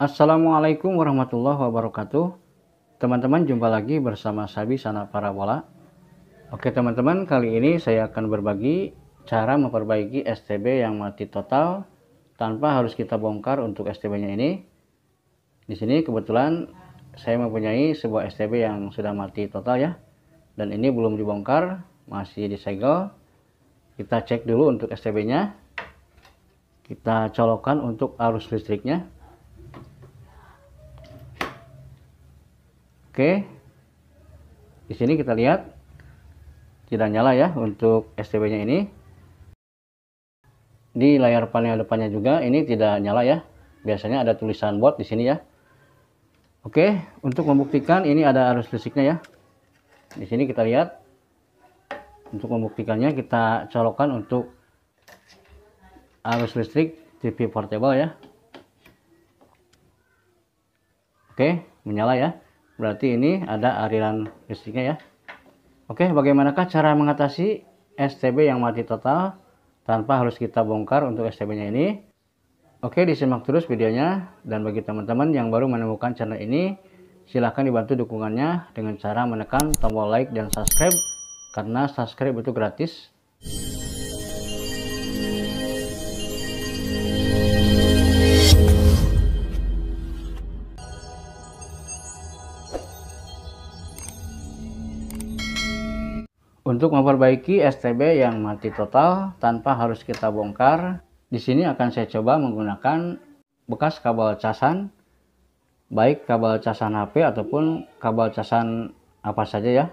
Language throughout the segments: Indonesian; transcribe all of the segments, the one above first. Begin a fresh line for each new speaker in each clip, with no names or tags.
Assalamualaikum warahmatullahi wabarakatuh. Teman-teman, jumpa lagi bersama Sabi Sana Parabola. Oke teman-teman, kali ini saya akan berbagi cara memperbaiki STB yang mati total tanpa harus kita bongkar untuk STB-nya ini. Di sini kebetulan saya mempunyai sebuah STB yang sudah mati total ya. Dan ini belum dibongkar, masih disegel. Kita cek dulu untuk STB-nya. Kita colokkan untuk arus listriknya. Oke, di sini kita lihat tidak nyala ya untuk STB-nya ini. Di layar panel depannya juga ini tidak nyala ya. Biasanya ada tulisan baut di sini ya. Oke, untuk membuktikan ini ada arus listriknya ya. Di sini kita lihat. Untuk membuktikannya kita colokkan untuk arus listrik TV portable ya. Oke, menyala ya. Berarti ini ada aliran listriknya ya. Oke, bagaimanakah cara mengatasi STB yang mati total tanpa harus kita bongkar untuk STB-nya ini? Oke, disimak terus videonya. Dan bagi teman-teman yang baru menemukan channel ini, silahkan dibantu dukungannya dengan cara menekan tombol like dan subscribe, karena subscribe itu gratis. Untuk memperbaiki STB yang mati total tanpa harus kita bongkar, di sini akan saya coba menggunakan bekas kabel casan, baik kabel casan HP ataupun kabel casan apa saja ya.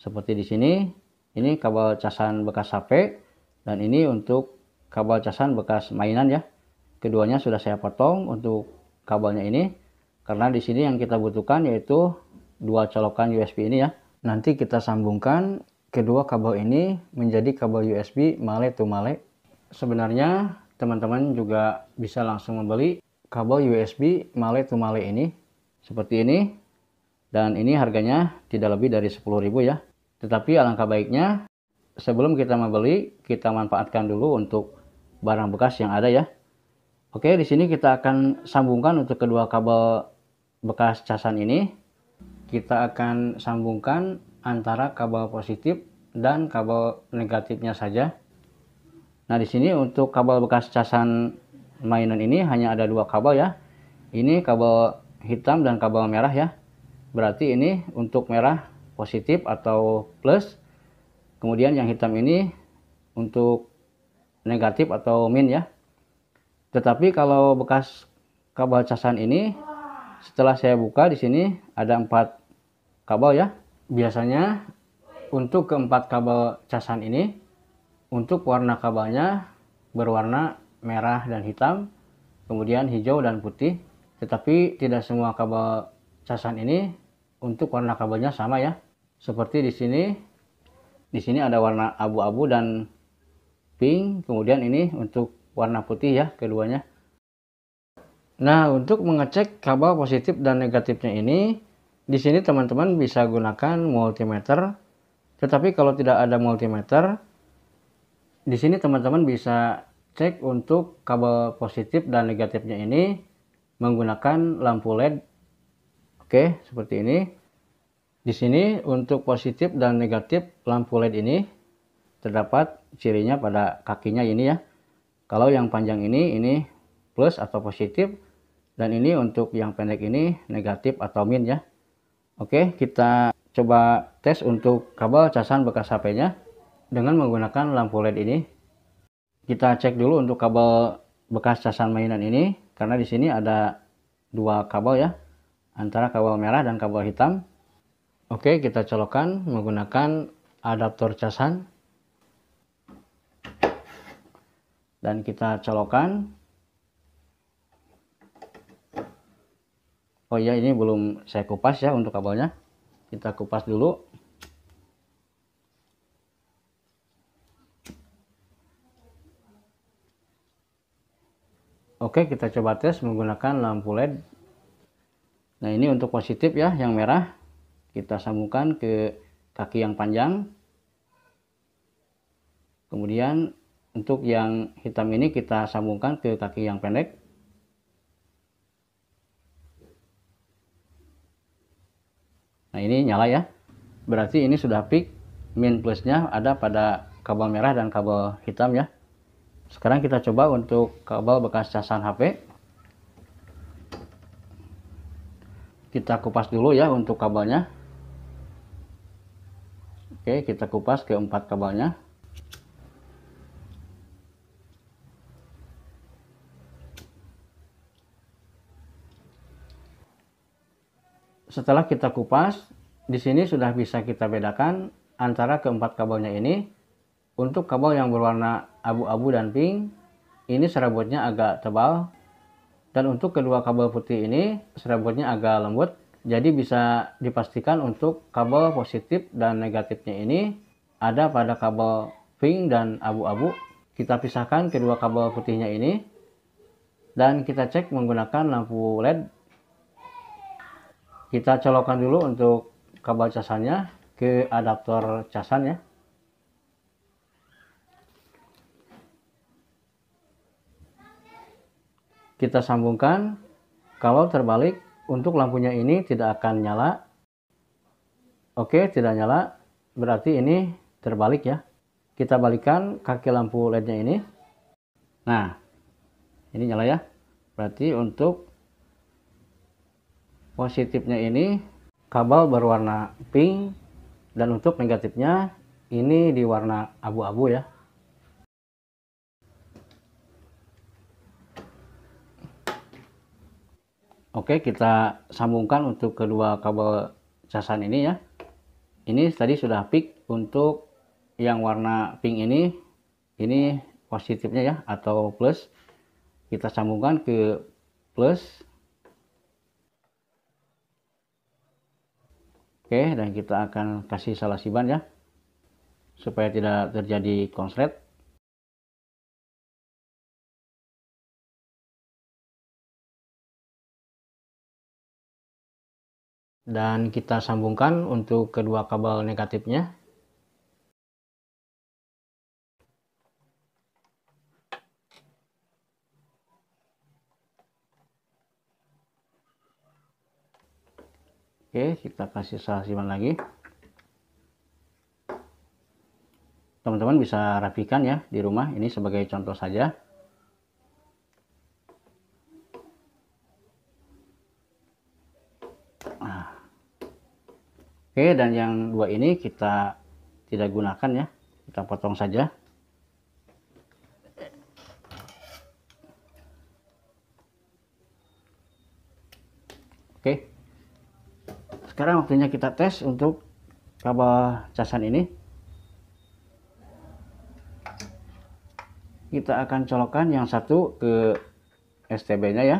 Seperti di sini, ini kabel casan bekas HP dan ini untuk kabel casan bekas mainan ya. Keduanya sudah saya potong untuk kabelnya ini, karena di sini yang kita butuhkan yaitu dua colokan USB ini ya. Nanti kita sambungkan kedua kabel ini menjadi kabel USB male to male. Sebenarnya teman-teman juga bisa langsung membeli kabel USB male to male ini seperti ini, dan ini harganya tidak lebih dari 10.000 ya. Tetapi alangkah baiknya sebelum kita membeli, kita manfaatkan dulu untuk barang bekas yang ada ya. Oke, di sini kita akan sambungkan untuk kedua kabel bekas casan ini. Kita akan sambungkan antara kabel positif dan kabel negatifnya saja. Nah, di sini untuk kabel bekas casan mainan ini hanya ada dua kabel ya. Ini kabel hitam dan kabel merah ya. Berarti ini untuk merah positif atau plus. Kemudian yang hitam ini untuk negatif atau min ya. Tetapi kalau bekas kabel casan ini, setelah saya buka di sini ada 4 kabel ya. Biasanya untuk keempat kabel casan ini, untuk warna kabelnya berwarna merah dan hitam, kemudian hijau dan putih. Tetapi tidak semua kabel casan ini untuk warna kabelnya sama ya. Seperti di sini ada warna abu-abu dan pink, kemudian ini untuk warna putih ya keduanya. Nah, untuk mengecek kabel positif dan negatifnya ini, di sini teman-teman bisa gunakan multimeter. Tetapi kalau tidak ada multimeter, di sini teman-teman bisa cek untuk kabel positif dan negatifnya ini menggunakan lampu LED. Oke, seperti ini. Di sini untuk positif dan negatif lampu LED ini terdapat cirinya pada kakinya ini ya. Kalau yang panjang ini plus atau positif, dan ini untuk yang pendek ini negatif atau min ya. Oke, kita coba tes untuk kabel casan bekas HP-nya dengan menggunakan lampu LED ini. Kita cek dulu untuk kabel bekas casan mainan ini, karena di sini ada dua kabel ya, antara kabel merah dan kabel hitam. Oke, kita colokkan menggunakan adaptor casan dan kita colokkan. Oh iya, ini belum saya kupas ya untuk kabelnya. Kita kupas dulu. Oke, kita coba tes menggunakan lampu LED. Nah, ini untuk positif ya, yang merah. Kita sambungkan ke kaki yang panjang. Kemudian untuk yang hitam ini kita sambungkan ke kaki yang pendek. Nah, ini nyala ya. Berarti ini sudah peak, min plusnya ada pada kabel merah dan kabel hitam ya. Sekarang kita coba untuk kabel bekas casan HP. Kita kupas dulu ya untuk kabelnya. Oke, kita kupas ke 4 kabelnya. Setelah kita kupas, di sini sudah bisa kita bedakan antara keempat kabelnya ini. Untuk kabel yang berwarna abu-abu dan pink, ini serabutnya agak tebal. Dan untuk kedua kabel putih ini, serabutnya agak lembut. Jadi bisa dipastikan untuk kabel positif dan negatifnya ini ada pada kabel pink dan abu-abu. Kita pisahkan kedua kabel putihnya ini. Dan kita cek menggunakan lampu LED. Kita colokkan dulu untuk kabel casannya ke adaptor casan ya. Kita sambungkan. Kalau terbalik, untuk lampunya ini tidak akan nyala. Oke, tidak nyala. Berarti ini terbalik ya. Kita balikan kaki lampu LED-nya ini. Nah, ini nyala ya. Berarti untuk positifnya ini kabel berwarna pink, dan untuk negatifnya ini di warna abu-abu ya. Oke, kita sambungkan untuk kedua kabel casan ini ya. Ini tadi sudah peak. Untuk yang warna pink ini positifnya ya, atau plus. Kita sambungkan ke plus. Oke, dan kita akan kasih salasiban ya, supaya tidak terjadi konslet. Dan kita sambungkan untuk kedua kabel negatifnya. Oke, kita kasih salasiban lagi. Teman-teman bisa rapikan ya di rumah, ini sebagai contoh saja. Nah. Oke, dan yang dua ini kita tidak gunakan ya, kita potong saja. Oke, sekarang waktunya kita tes untuk kabel casan ini. Kita akan colokkan yang satu ke STB-nya ya,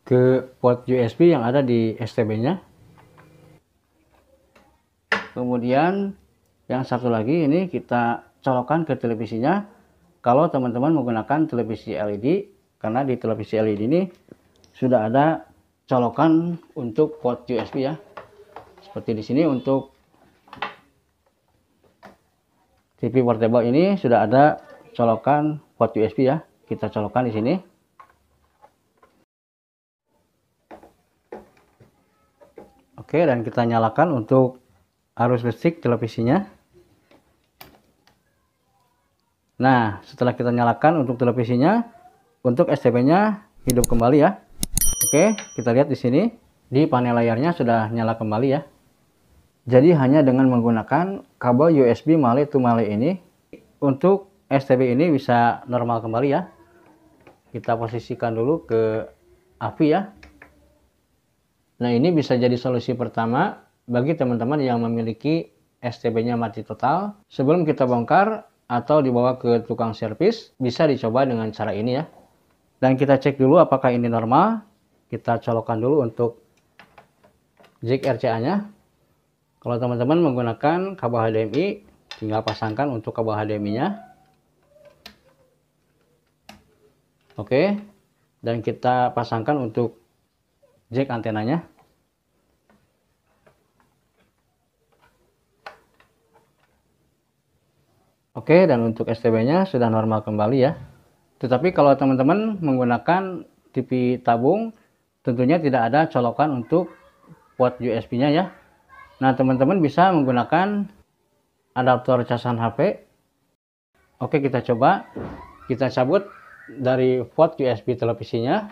ke port USB yang ada di STB-nya. Kemudian yang satu lagi ini kita colokkan ke televisinya. Kalau teman-teman menggunakan televisi LED, karena di televisi LED ini sudah ada colokan untuk port USB ya. Seperti di sini untuk TV portable ini sudah ada colokan port USB ya. Kita colokkan di sini. Oke, dan kita nyalakan untuk arus listrik televisinya. Nah, setelah kita nyalakan untuk televisinya, untuk STB-nya hidup kembali ya. Oke, kita lihat di sini di panel layarnya sudah nyala kembali ya. Jadi hanya dengan menggunakan kabel USB male to male ini, untuk STB ini bisa normal kembali ya. Kita posisikan dulu ke API ya. Nah, ini bisa jadi solusi pertama bagi teman-teman yang memiliki STB-nya mati total. Sebelum kita bongkar atau dibawa ke tukang servis, bisa dicoba dengan cara ini ya. Dan kita cek dulu apakah ini normal. Kita colokkan dulu untuk jack RCA-nya. Kalau teman-teman menggunakan kabel HDMI, tinggal pasangkan untuk kabel HDMI-nya. Oke, dan kita pasangkan untuk jack antenanya. Oke, dan untuk STB-nya sudah normal kembali ya. Tetapi kalau teman-teman menggunakan TV tabung, tentunya tidak ada colokan untuk port USB-nya ya. Nah, teman-teman bisa menggunakan adaptor casan HP. Oke, kita coba. Kita cabut dari port USB televisinya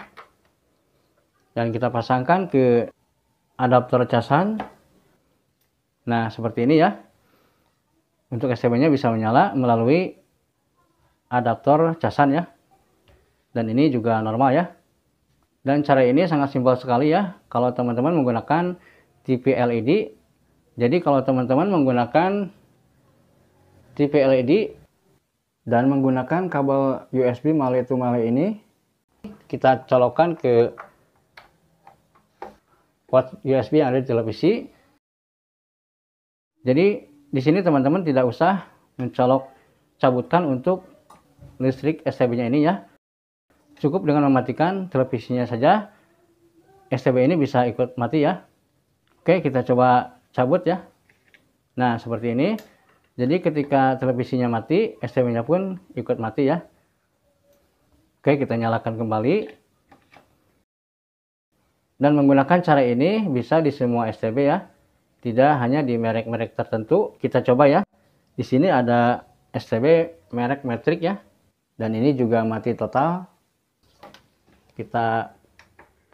dan kita pasangkan ke adaptor casan. Nah, seperti ini ya. Untuk STB-nya bisa menyala melalui adaptor casan ya. Dan ini juga normal ya. Dan cara ini sangat simpel sekali ya. Kalau teman-teman menggunakan TV LED. Jadi kalau teman-teman menggunakan TV LED dan menggunakan kabel USB male to male ini, kita colokkan ke port USB yang ada di televisi. Jadi di sini teman-teman tidak usah mencolok cabutkan untuk listrik STB-nya ini ya. Cukup dengan mematikan televisinya saja, STB ini bisa ikut mati ya. Oke, kita coba cabut ya. Nah, seperti ini. Jadi ketika televisinya mati, STB-nya pun ikut mati ya. Oke, kita nyalakan kembali. Dan menggunakan cara ini bisa di semua STB ya. Tidak hanya di merek-merek tertentu. Kita coba ya. Di sini ada STB merek Matrix ya. Dan ini juga mati total. Kita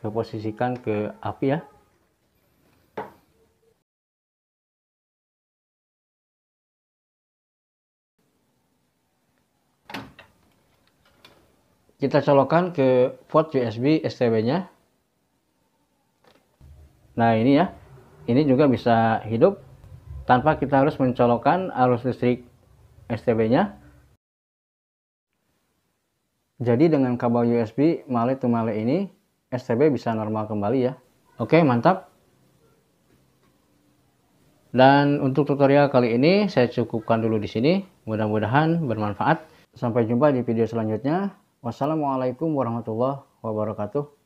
posisikan ke api ya. Kita colokkan ke port USB STB-nya. Nah, ini ya. Ini juga bisa hidup tanpa kita harus mencolokkan arus listrik STB-nya. Jadi dengan kabel USB male to male ini, STB bisa normal kembali ya. Oke, mantap. Dan untuk tutorial kali ini saya cukupkan dulu di sini. Mudah-mudahan bermanfaat. Sampai jumpa di video selanjutnya. Wassalamualaikum warahmatullahi wabarakatuh.